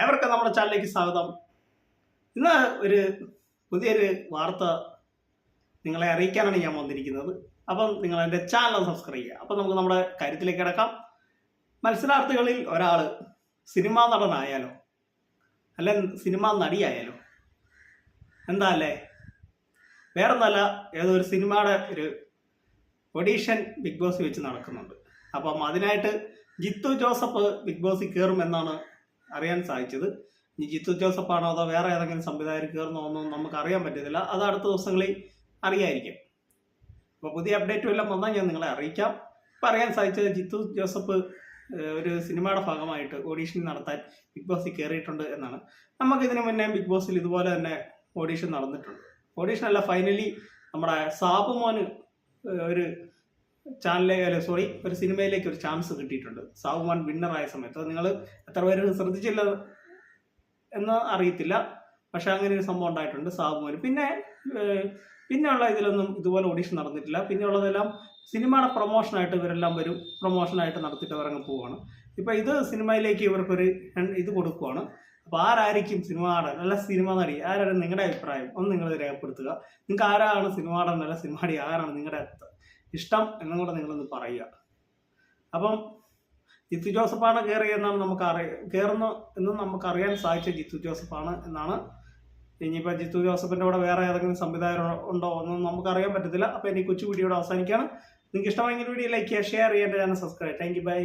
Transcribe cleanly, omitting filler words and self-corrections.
ഏവർക്കും നമ്മുടെ ചാനലിലേക്ക് സ്വാഗതം. ഇന്ന് ഒരു പുതിയൊരു വാർത്ത നിങ്ങളെ അറിയിക്കാനാണ് ഞാൻ വന്നിരിക്കുന്നത്. അപ്പം നിങ്ങൾ എൻ്റെ ചാനൽ സബ്സ്ക്രൈബ് ചെയ്യുക. അപ്പം നമുക്ക് നമ്മുടെ കാര്യത്തിലേക്ക് കിടക്കാം. മത്സരാർത്ഥികളിൽ ഒരാൾ സിനിമാ നടനായാലോ അല്ല സിനിമാ നടിയായാലോ എന്താ അല്ലേ? വേറൊന്നല്ല, ഏതോ ഒരു സിനിമയുടെ ഒരു ഓഡീഷൻ ബിഗ് ബോസ് വെച്ച് നടക്കുന്നുണ്ട്. അപ്പം അതിനായിട്ട് ജിത്തു ജോസഫ് ബിഗ് ബോസിൽ കയറുമെന്നാണ് അറിയാൻ സാധിച്ചത്. ഇനി ജിത്തു ജോസഫ് ആണോ അതോ വേറെ ഏതെങ്കിലും സംവിധായകർ കയറുന്നോ ഒന്നും നമുക്ക് അറിയാൻ പറ്റത്തില്ല. അത് അടുത്ത ദിവസങ്ങളിൽ അറിയായിരിക്കും. അപ്പോൾ പുതിയ അപ്ഡേറ്റും എല്ലാം വന്നാൽ ഞാൻ നിങ്ങളെ അറിയിക്കാം. ഇപ്പം അറിയാൻ സാധിച്ചത് ജിത്തു ജോസഫ് ഒരു സിനിമയുടെ ഭാഗമായിട്ട് ഓഡീഷൻ നടത്താൻ ബിഗ് ബോസിൽ കയറിയിട്ടുണ്ട് എന്നാണ്. നമുക്കിതിനു മുന്നേ ബിഗ് ബോസിൽ ഇതുപോലെ തന്നെ ഓഡീഷൻ നടന്നിട്ടുണ്ട്. ഓഡീഷൻ അല്ല, ഫൈനലി നമ്മുടെ സാബുമോന് ഒരു ഒരു സിനിമയിലേക്ക് ഒരു ചാൻസ് കിട്ടിയിട്ടുണ്ട്. സാബുമോൻ വിന്നറായ സമയത്ത് അത് നിങ്ങൾ എത്ര പേര് ശ്രദ്ധിച്ചില്ല എന്ന് അറിയത്തില്ല, പക്ഷെ അങ്ങനെ ഒരു സംഭവം ഉണ്ടായിട്ടുണ്ട് സാബുമോന്. പിന്നെയുള്ള ഇതിലൊന്നും ഇതുപോലെ ഓഡീഷൻ നടന്നിട്ടില്ല. പിന്നെയുള്ളതെല്ലാം സിനിമയുടെ പ്രൊമോഷനായിട്ട് ഇവരെല്ലാം വരും, പ്രൊമോഷനായിട്ട് നടത്തിയിട്ട് അവരങ്ങ് പോവുകയാണ്. ഇപ്പം ഇത് സിനിമയിലേക്ക് ഇവർക്കൊരു ഇത് കൊടുക്കുവാണ്. അപ്പോൾ ആരായിരിക്കും സിനിമ നടൻ അല്ല സിനിമ നടി, ആരാണ് നിങ്ങളുടെ അഭിപ്രായം ഒന്ന് നിങ്ങൾ രേഖപ്പെടുത്തുക. നിങ്ങൾക്ക് ആരാണ് സിനിമ നടൻ അല്ല സിനിമ നടി, ആരാണ് നിങ്ങളുടെ ഇഷ്ടം എന്നും കൂടെ നിങ്ങളൊന്ന് പറയുക. അപ്പം ജിത്തു ജോസഫാണ് കയറുന്നു എന്നും നമുക്കറിയാൻ സാധിച്ച ജിത്തു ജോസഫാണ് എന്നാണ്. ഇനിയിപ്പോൾ ജിത്തു ജോസഫിൻ്റെ കൂടെ വേറെ ഏതെങ്കിലും സംവിധായകർ ഉണ്ടോ എന്നൊന്നും നമുക്കറിയാൻ പറ്റത്തില്ല. അപ്പോൾ എനിക്ക് കൊച്ചു വീഡിയോയുടെ അവസാനിക്കുകയാണ്. നിങ്ങൾക്ക് ഇഷ്ടമായെങ്കിൽ വീഡിയോ ലൈക്ക് ചെയ്യുക, ഷെയർ ചെയ്യുക, എൻ്റെ channel subscribe. Thank you, by.